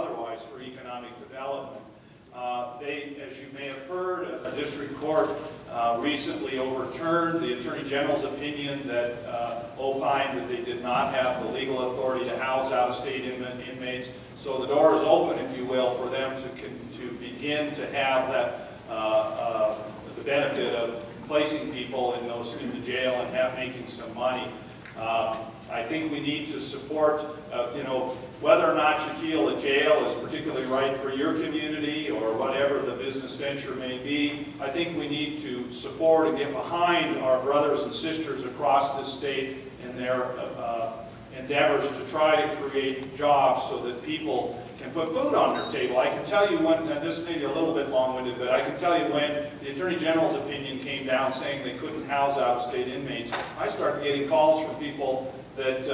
otherwise for economic development. As you may have heard, a district court recently overturned the Attorney General's opinion that opined that they did not have the legal authority to house out-of-state inmates. So the door is open, if you will, for them to begin to have that the benefit of placing people in the jail and making some money. I think we need to support, whether or not you feel a jail is particularly right for your community or whatever the business venture may be. I think we need to support and get behind our brothers and sisters across this state in their endeavors to try to create jobs so that people can put food on their table. I can tell you when, and this may be a little bit long-winded, but I can tell you when the Attorney General's opinion came down saying they couldn't house out-of-state inmates, I started getting calls from people that,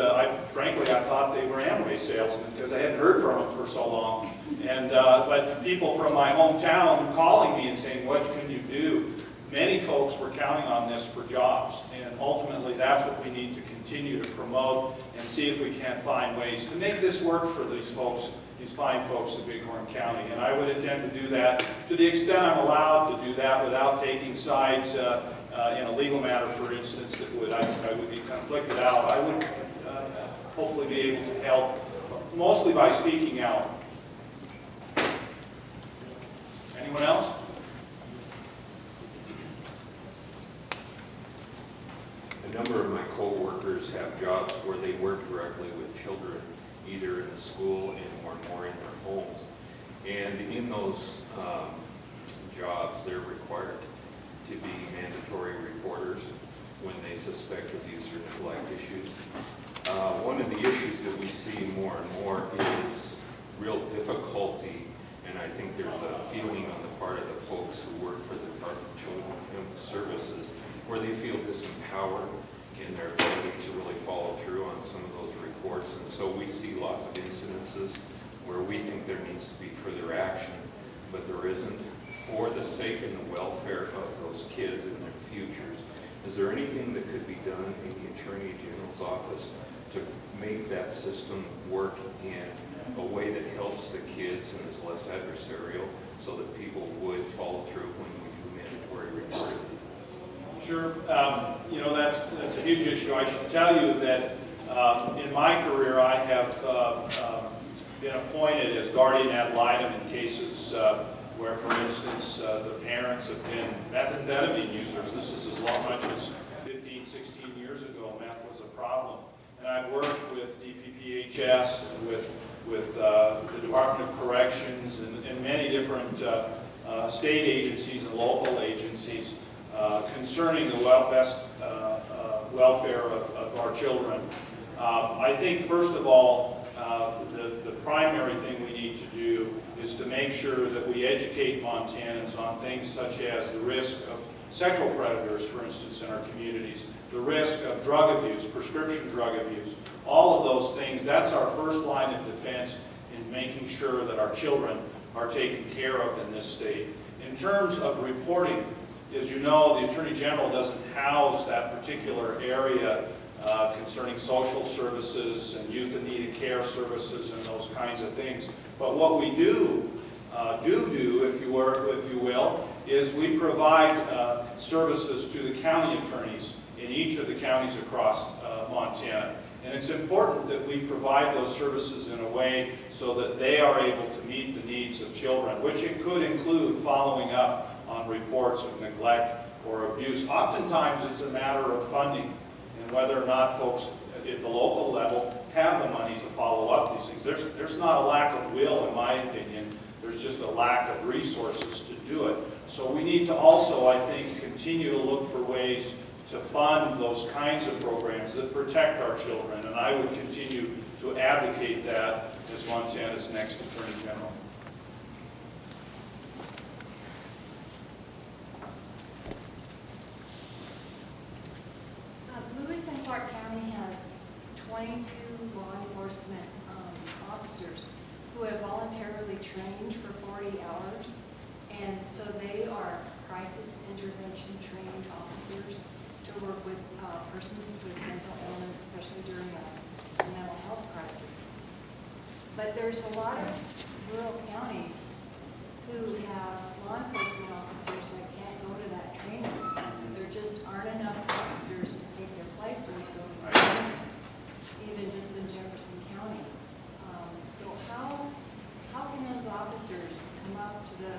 frankly, I thought they were Amway salesmen because I hadn't heard from them for so long. And but people from my hometown calling me and saying, what can you do? Many folks were counting on this for jobs, and ultimately that's what we need to continue to promote and see if we can't find ways to make this work for these folks, these fine folks in Bighorn County. And I would intend to do that to the extent I'm allowed to do that without taking sides in a legal matter, for instance, that I would be conflicted out. I would hopefully be able to help, mostly by speaking out. Anyone else? A number of my co-workers have jobs where they work directly with children, either in the school or more in their homes. And in those jobs, they're required to be mandatory reporters when they suspect abuse or neglect issues. One of the issues that we see more and more is real difficulty, and I think there's a feeling on the part of the folks who work for the Department of Children and Family Services where they feel disempowered in their ability to really follow through on some of those reports. And so we see lots of incidences where we think there needs to be further action, but there isn't, for the sake and the welfare of those kids and their futures. Is there anything that could be done in the Attorney General's office to make that system work in a way that helps the kids and is less adversarial so that people would follow through when we do mandatory reporting? Sure. That's a huge issue. I should tell you that in my career I have been appointed as guardian ad litem in cases where, for instance, the parents have been methamphetamine users. This is as much as 15, 16 years ago. Meth was a problem. And I've worked with DPPHS and with the Department of Corrections and many different state agencies and local agencies concerning the best welfare of our children. I think, first of all, the primary thing we need to do is to make sure that we educate Montanans on things such as the risk of sexual predators, for instance, in our communities, the risk of drug abuse, prescription drug abuse, all of those things. That's our first line of defense in making sure that our children are taken care of in this state. In terms of reporting, as you know, the Attorney General doesn't house that particular area concerning social services and youth in need of care services and those kinds of things. But what we do, if you will, is we provide services to the county attorneys in each of the counties across Montana. And it's important that we provide those services in a way so that they are able to meet the needs of children, which it could include following up on reports of neglect or abuse. Oftentimes it's a matter of funding and whether or not folks at the local level have the money to follow up these things. There's not a lack of will, in my opinion. There's just a lack of resources to do it. So we need to also, I think, continue to look for ways to fund those kinds of programs that protect our children. And I would continue to advocate that as Montana's next Attorney General. Lewis and Clark County has 22 law enforcement officers who have voluntarily trained for 40 hours. And so they are crisis intervention trained officers to work with persons with mental illness, especially during a mental health crisis. But there's a lot of who have law enforcement officers that can't go to that training. There just aren't enough officers to take their place when they go to the training, even just in Jefferson County. So how can those officers come up to the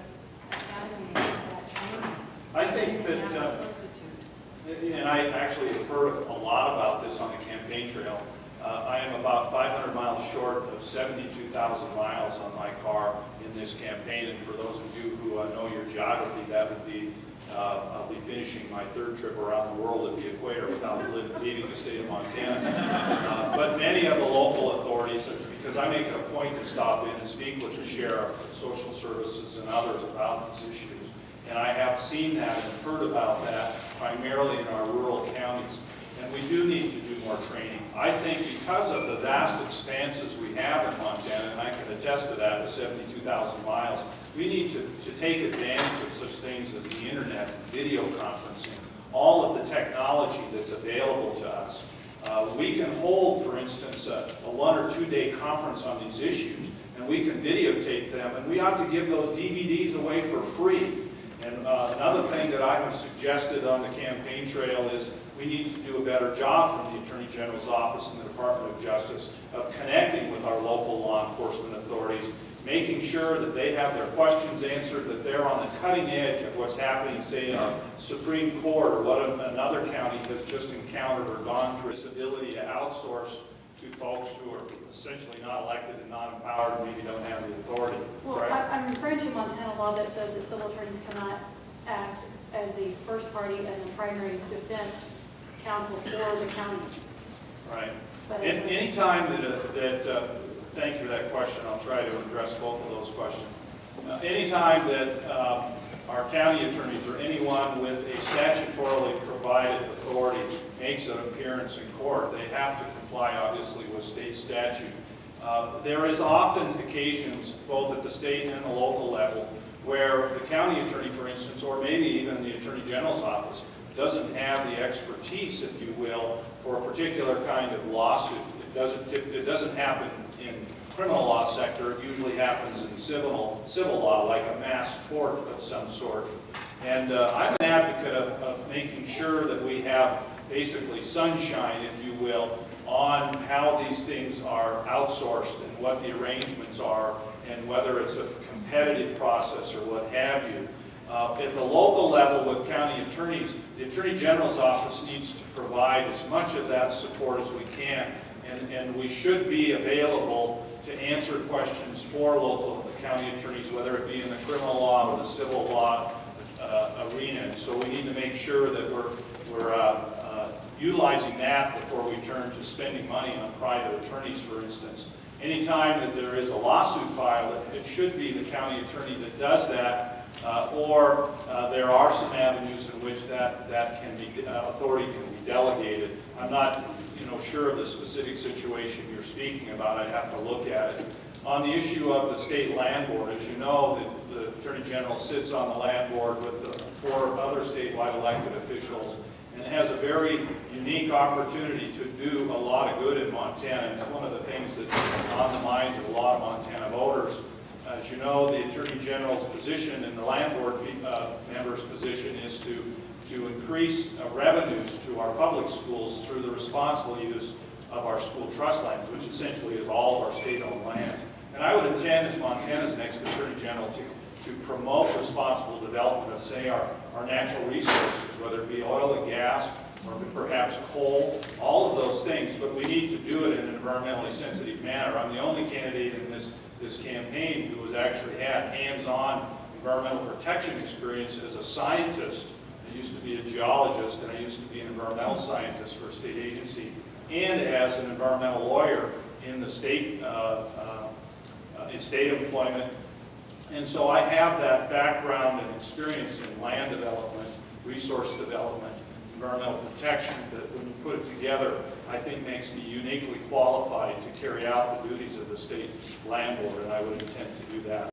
academy and get that training? I think If they that, have a substitute? and I actually have heard a lot about this on the campaign trail. I am about 500 miles short of 72,000 miles on my car in this campaign, and for those of you who know your geography, that would be, I'll be finishing my third trip around the world at the equator without leaving the state of Montana. But many of the local authorities, because I make it a point to stop in and speak with the sheriff, social services, and others about these issues. And I have seen that and heard about that primarily in our rural counties. And we do need to do more training. I think because of the vast expanses we have in Montana, and I can attest to that with 72,000 miles, we need to take advantage of such things as the internet and video conferencing, all of the technology that's available to us. We can hold, for instance, a 1 or 2 day conference on these issues, and we can videotape them, and we ought to give those DVDs away for free. And another thing that I have suggested on the campaign trail is we need to do a better job from the Attorney General's office and the Department of Justice of connecting with our local law enforcement authorities, making sure that they have their questions answered, that they're on the cutting edge of what's happening, say, in our Supreme Court or what another county has just encountered or gone through. This ability to outsource to folks who are essentially not elected and not empowered and maybe don't have the authority. Well, Right? I'm referring to Montana law that says that civil attorneys cannot act as the first party and the primary defense counsel for the county. Right. But Anytime thank you for that question, I'll try to address both of those questions. Anytime that our county attorneys or anyone with a statutorily provided authority makes an appearance in court, they have to comply, obviously, with state statute. There is often occasions, both at the state and the local level, where the county attorney, for instance, or maybe even the Attorney General's office, doesn't have the expertise, if you will, for a particular kind of lawsuit. It doesn't happen in criminal law sector. It usually happens in civil law, like a mass tort of some sort. And I'm an advocate of making sure that we have basically sunshine, if you will, on how these things are outsourced and what the arrangements are and whether it's a competitive process or what have you. At the local level with county attorneys, the Attorney General's office needs to provide as much of that support as we can, and we should be available to answer questions for local county attorneys, whether it be in the criminal law or the civil law arena. And so we need to make sure that we're utilizing that before we turn to spending money on private attorneys, for instance. Anytime that there is a lawsuit filed, it should be the county attorney that does that. Or there are some avenues in which that can be authority can be delegated. I'm not, sure of the specific situation you're speaking about. I'd have to look at it. On the issue of the state land board, as you know, the Attorney General sits on the land board with the 4 other statewide elected officials and has a very unique opportunity to do a lot of good in Montana. It's one of the things that's on the minds of a lot of Montana voters. As you know, the Attorney General's position and the land board member's position is to increase revenues to our public schools through the responsible use of our school trust lands, which essentially is all of our state-owned land. And I would intend, as Montana's next Attorney General, to promote responsible development of, say, our natural resources, whether it be oil and gas or perhaps coal, all of those things. But we need to do it in an environmentally sensitive manner. I'm the only candidate in this campaign who has actually had hands-on environmental protection experience as a scientist. I used to be a geologist, and I used to be an environmental scientist for a state agency, and as an environmental lawyer in the state employment. And so I have that background and experience in land development, resource development, environmental protection, that when you put it together, I think makes me uniquely qualified to carry out the duties of the state land board, and I would intend to do that.